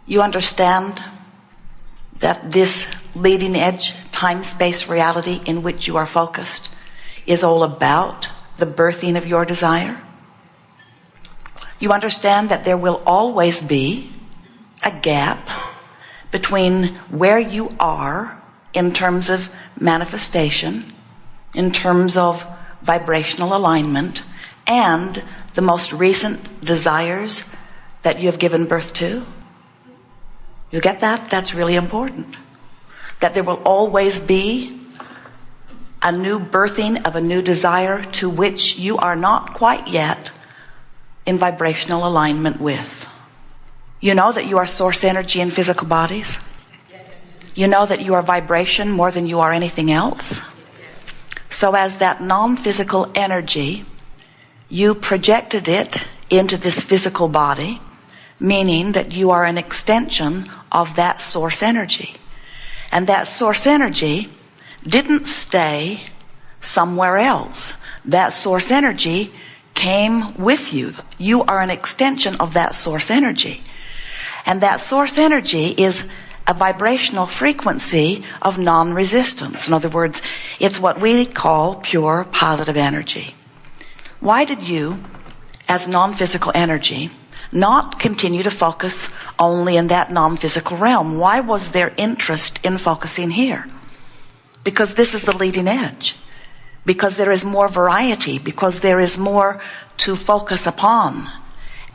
You understand that this leading edge time-space reality in which you are focused is all about the birthing of your desire. You understand that there will always be a gap between where you are in terms of manifestation, in terms of vibrational alignment, and the most recent desires that you have given birth to. You get that? That's really important. That there will always be a new birthing of a new desire to which you are not quite yet in vibrational alignment with. You know that you are source energy in physical bodies? You know that you are vibration more than you are anything else? So as that non-physical energy, you projected it into this physical body, meaning that you are an extension of that source energy. And that source energy didn't stay somewhere else. That source energy came with you. You are an extension of that source energy. And that source energy is a vibrational frequency of non-resistance. In other words, it's what we call pure positive energy. Why did you, as non-physical energy, not continue to focus only in that non-physical realm? Why was there interest in focusing here? Because this is the leading edge. Because there is more variety. Because there is more to focus upon.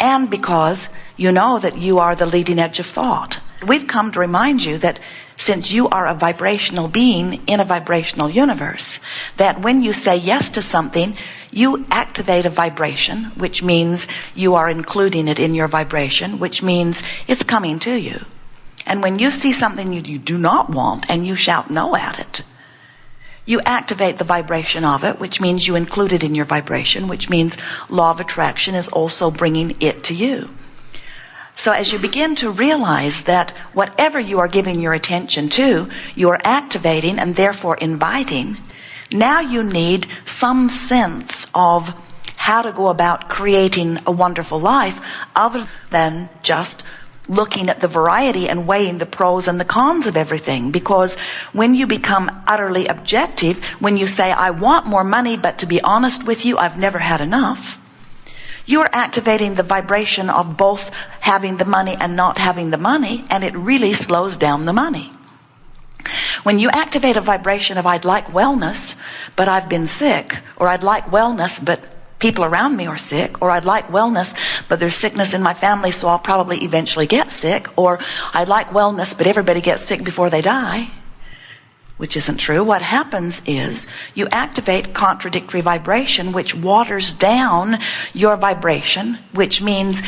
And because you know that you are the leading edge of thought. We've come to remind you that since you are a vibrational being in a vibrational universe, that when you say yes to something, you activate a vibration, which means you are including it in your vibration, which means it's coming to you. And when you see something you do not want and you shout no at it, you activate the vibration of it, which means you include it in your vibration, which means law of attraction is also bringing it to you. So as you begin to realize that whatever you are giving your attention to, you are activating and therefore inviting, now you need some sense of how to go about creating a wonderful life other than just looking at the variety and weighing the pros and the cons of everything. Because when you become utterly objective, when you say, I want more money, but to be honest with you, I've never had enough, you're activating the vibration of both having the money and not having the money, and it really slows down the money. When you activate a vibration of I'd like wellness, but I've been sick, or I'd like wellness, but people around me are sick, or I'd like wellness, but there's sickness in my family, so I'll probably eventually get sick, or I'd like wellness, but everybody gets sick before they die, which isn't true. What happens is you activate contradictory vibration, which waters down your vibration, which means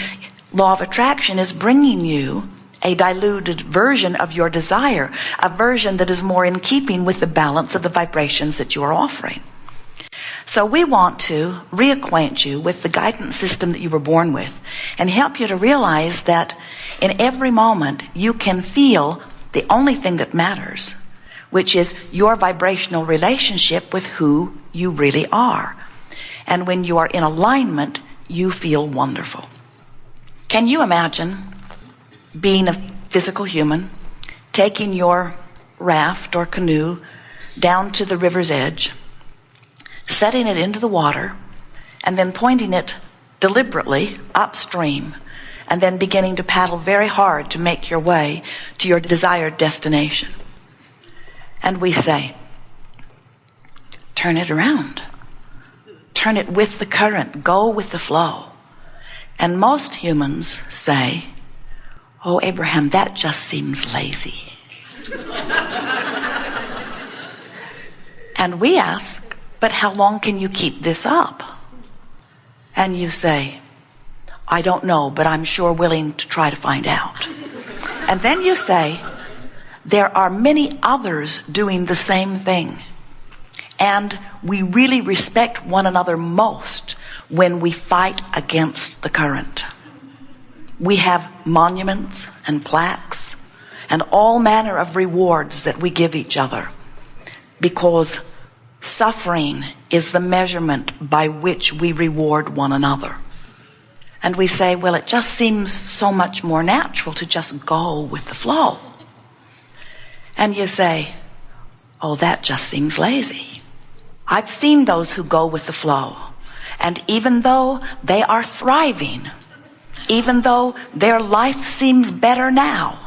law of attraction is bringing you a diluted version of your desire, a version that is more in keeping with the balance of the vibrations that you are offering. So we want to reacquaint you with the guidance system that you were born with and help you to realize that in every moment you can feel the only thing that matters, which is your vibrational relationship with who you really are. And when you are in alignment, you feel wonderful. Can you imagine being a physical human, taking your raft or canoe down to the river's edge, setting it into the water, and then pointing it deliberately upstream, and then beginning to paddle very hard to make your way to your desired destination? And we say, turn it around. Turn it with the current. Go with the flow. And most humans say, oh, Abraham, that just seems lazy. And we ask, but how long can you keep this up? And you say, I don't know, but I'm sure willing to try to find out. And then you say, there are many others doing the same thing. And we really respect one another most when we fight against the current. We have monuments and plaques and all manner of rewards that we give each other, because suffering is the measurement by which we reward one another. And we say, well, it just seems so much more natural to just go with the flow. And you say, oh, that just seems lazy. I've seen those who go with the flow. And even though they are thriving, even though their life seems better now,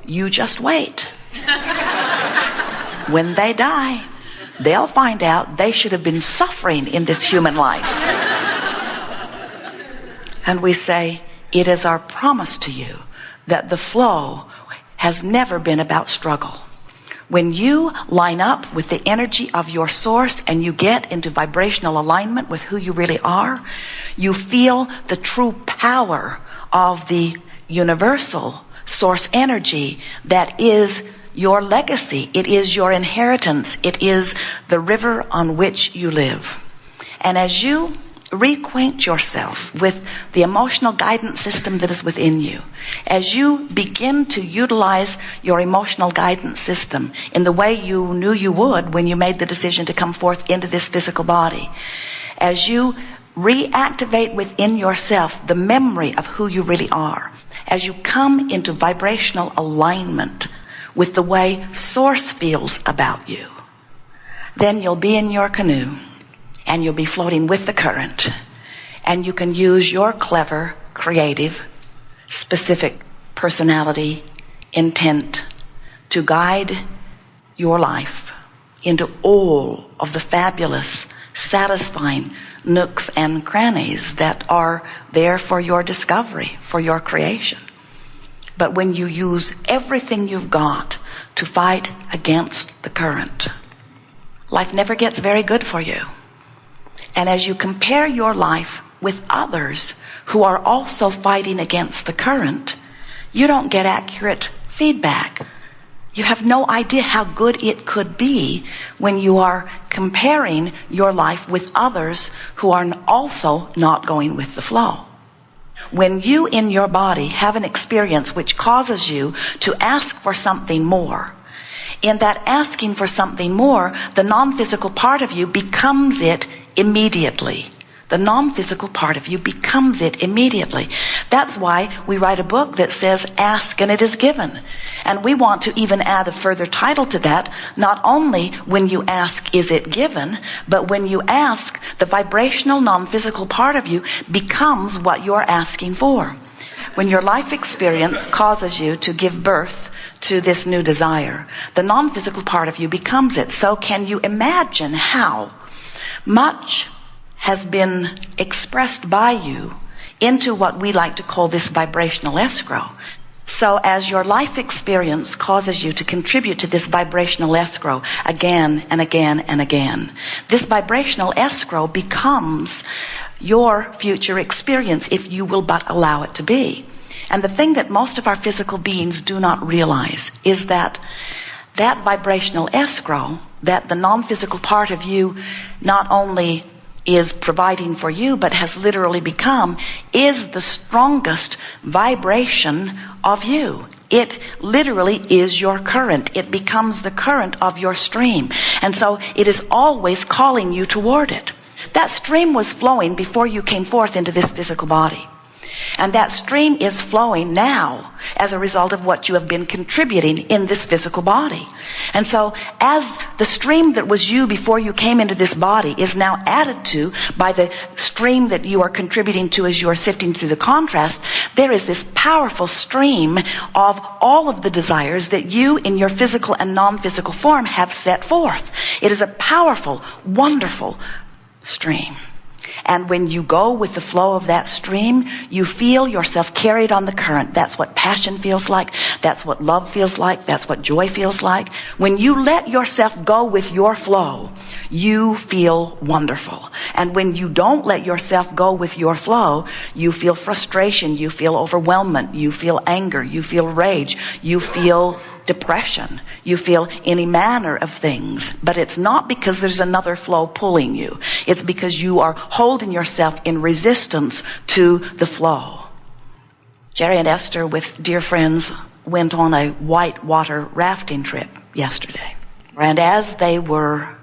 you just wait. When they die, they'll find out they should have been suffering in this human life. And we say, it is our promise to you that the flow has never been about struggle. When you line up with the energy of your source and you get into vibrational alignment with who you really are, you feel the true power of the universal source energy that is your legacy. It is your inheritance. It is the river on which you live. And as you reacquaint yourself with the emotional guidance system that is within you, as you begin to utilize your emotional guidance system in the way you knew you would when you made the decision to come forth into this physical body, as you reactivate within yourself the memory of who you really are, as you come into vibrational alignment with the way source feels about you, then you'll be in your canoe and you'll be floating with the current, and you can use your clever, creative, specific personality, intent to guide your life into all of the fabulous, satisfying nooks and crannies that are there for your discovery, for your creation. But when you use everything you've got to fight against the current, life never gets very good for you. And as you compare your life with others who are also fighting against the current, you don't get accurate feedback. You have no idea how good it could be when you are comparing your life with others who are also not going with the flow. When you in your body have an experience which causes you to ask for something more, in that asking for something more, the non-physical part of you becomes it immediately. The non-physical part of you becomes it immediately. That's why we write a book that says, ask and it is given. And we want to even add a further title to that. Not only when you ask, is it given, but when you ask, the vibrational non-physical part of you becomes what you're asking for. When your life experience causes you to give birth to this new desire, the non-physical part of you becomes it. So can you imagine how much has been expressed by you into what we like to call this vibrational escrow? So as your life experience causes you to contribute to this vibrational escrow again and again and again, this vibrational escrow becomes your future experience if you will but allow it to be. And the thing that most of our physical beings do not realize is that that vibrational escrow, that the non-physical part of you not only is providing for you, but has literally become, is the strongest vibration of you. It literally is your current. It becomes the current of your stream. And so it is always calling you toward it. That stream was flowing before you came forth into this physical body. And that stream is flowing now as a result of what you have been contributing in this physical body. And so as the stream that was you before you came into this body is now added to by the stream that you are contributing to as you are sifting through the contrast, there is this powerful stream of all of the desires that you in your physical and non-physical form have set forth. It is a powerful, wonderful stream. And when you go with the flow of that stream, you feel yourself carried on the current. That's what passion feels like. That's what love feels like. That's what joy feels like. When you let yourself go with your flow, you feel wonderful. And when you don't let yourself go with your flow, you feel frustration, you feel overwhelmment, you feel anger, you feel rage, you feel depression, you feel any manner of things. But it's not because there's another flow pulling you. It's because you are holding yourself in resistance to the flow. Jerry and Esther, with dear friends, went on a whitewater rafting trip yesterday. And as they were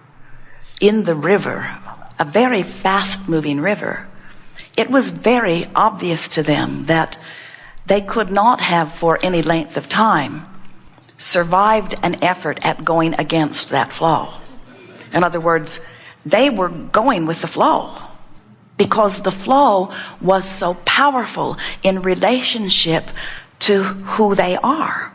in the river, a very fast-moving river, It was very obvious to them that they could not have for any length of time survived an effort at going against that flow. In other words, they were going with the flow because the flow was so powerful in relationship to who they are.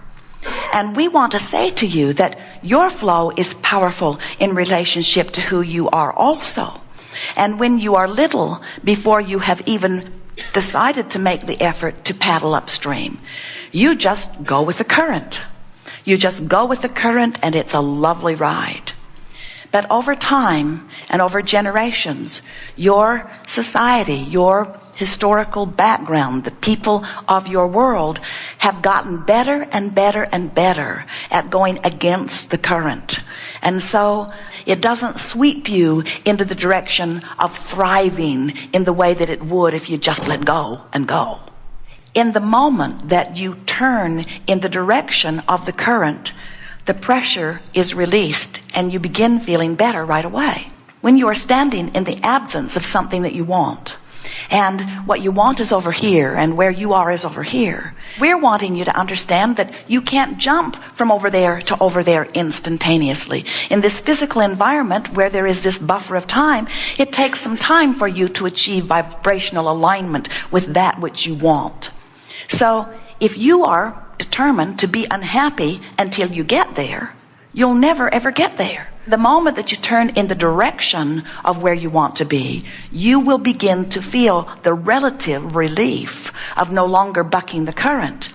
And we want to say to you that your flow is powerful in relationship to who you are also. And when you are little, before you have even decided to make the effort to paddle upstream, you just go with the current. You just go with the current, and it's a lovely ride. But over time and over generations, your society, your historical background, the people of your world have gotten better and better and better at going against the current. And so it doesn't sweep you into the direction of thriving in the way that it would if you just let go and go. In the moment that you turn in the direction of the current, the pressure is released and you begin feeling better right away. When you are standing in the absence of something that you want, and what you want is over here, and where you are is over here, we're wanting you to understand that you can't jump from over there to over there instantaneously. In this physical environment where there is this buffer of time, it takes some time for you to achieve vibrational alignment with that which you want. So if you are determined to be unhappy until you get there, you'll never ever get there. The moment that you turn in the direction of where you want to be, you will begin to feel the relative relief of no longer bucking the current.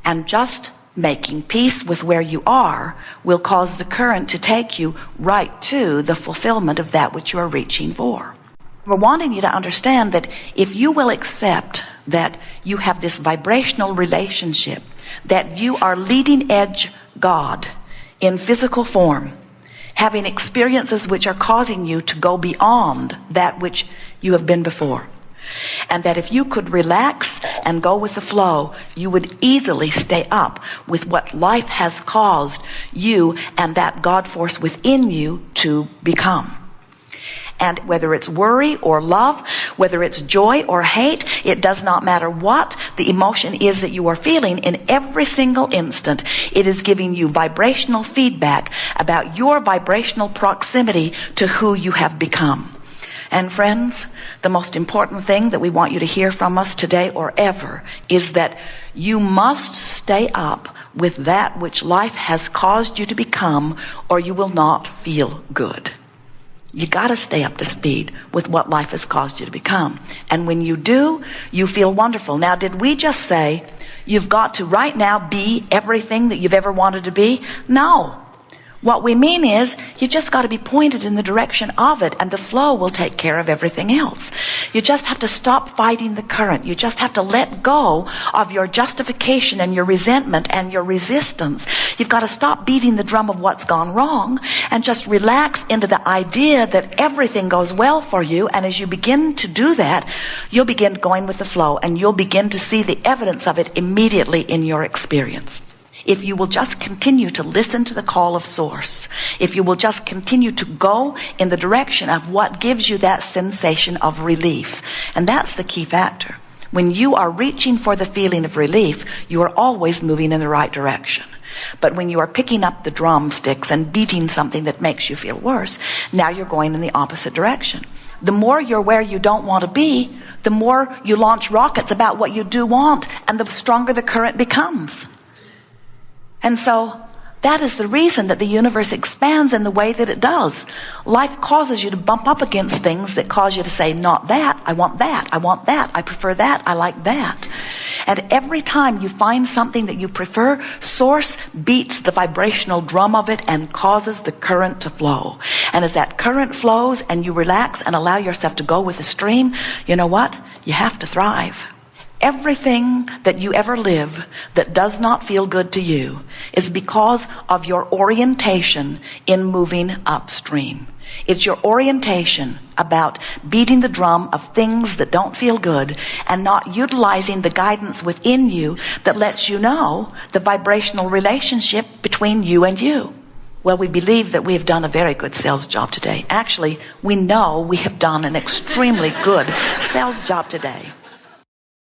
And just making peace with where you are will cause the current to take you right to the fulfillment of that which you are reaching for. We're wanting you to understand that if you will accept that you have this vibrational relationship, that you are leading edge God in physical form, having experiences which are causing you to go beyond that which you have been before. And that if you could relax and go with the flow, you would easily stay up with what life has caused you and that God force within you to become. And whether it's worry or love, whether it's joy or hate, it does not matter what the emotion is that you are feeling in every single instant. It is giving you vibrational feedback about your vibrational proximity to who you have become. And friends, the most important thing that we want you to hear from us today or ever is that you must stay up with that which life has caused you to become, or you will not feel good. You got to stay up to speed with what life has caused you to become. And when you do, you feel wonderful. Now, did we just say you've got to right now be everything that you've ever wanted to be? No. What we mean is you just got to be pointed in the direction of it, and the flow will take care of everything else. You just have to stop fighting the current. You just have to let go of your justification and your resentment and your resistance. You've got to stop beating the drum of what's gone wrong and just relax into the idea that everything goes well for you. And as you begin to do that, you'll begin going with the flow, and you'll begin to see the evidence of it immediately in your experience. If you will just continue to listen to the call of Source, if you will just continue to go in the direction of what gives you that sensation of relief, and that's the key factor. When you are reaching for the feeling of relief, you are always moving in the right direction. But when you are picking up the drumsticks and beating something that makes you feel worse, now you're going in the opposite direction. The more you're where you don't want to be, the more you launch rockets about what you do want, and the stronger the current becomes. And so that is the reason that the universe expands in the way that it does. Life causes you to bump up against things that cause you to say, not that, I want that, I want that, I prefer that, I like that. And every time you find something that you prefer, Source beats the vibrational drum of it and causes the current to flow. And as that current flows and you relax and allow yourself to go with the stream, you know what? You have to thrive. Everything that you ever live that does not feel good to you is because of your orientation in moving upstream. It's your orientation about beating the drum of things that don't feel good and not utilizing the guidance within you that lets you know the vibrational relationship between you and you. Well, we believe that we have done a very good sales job today. Actually, we know we have done an extremely good sales job today.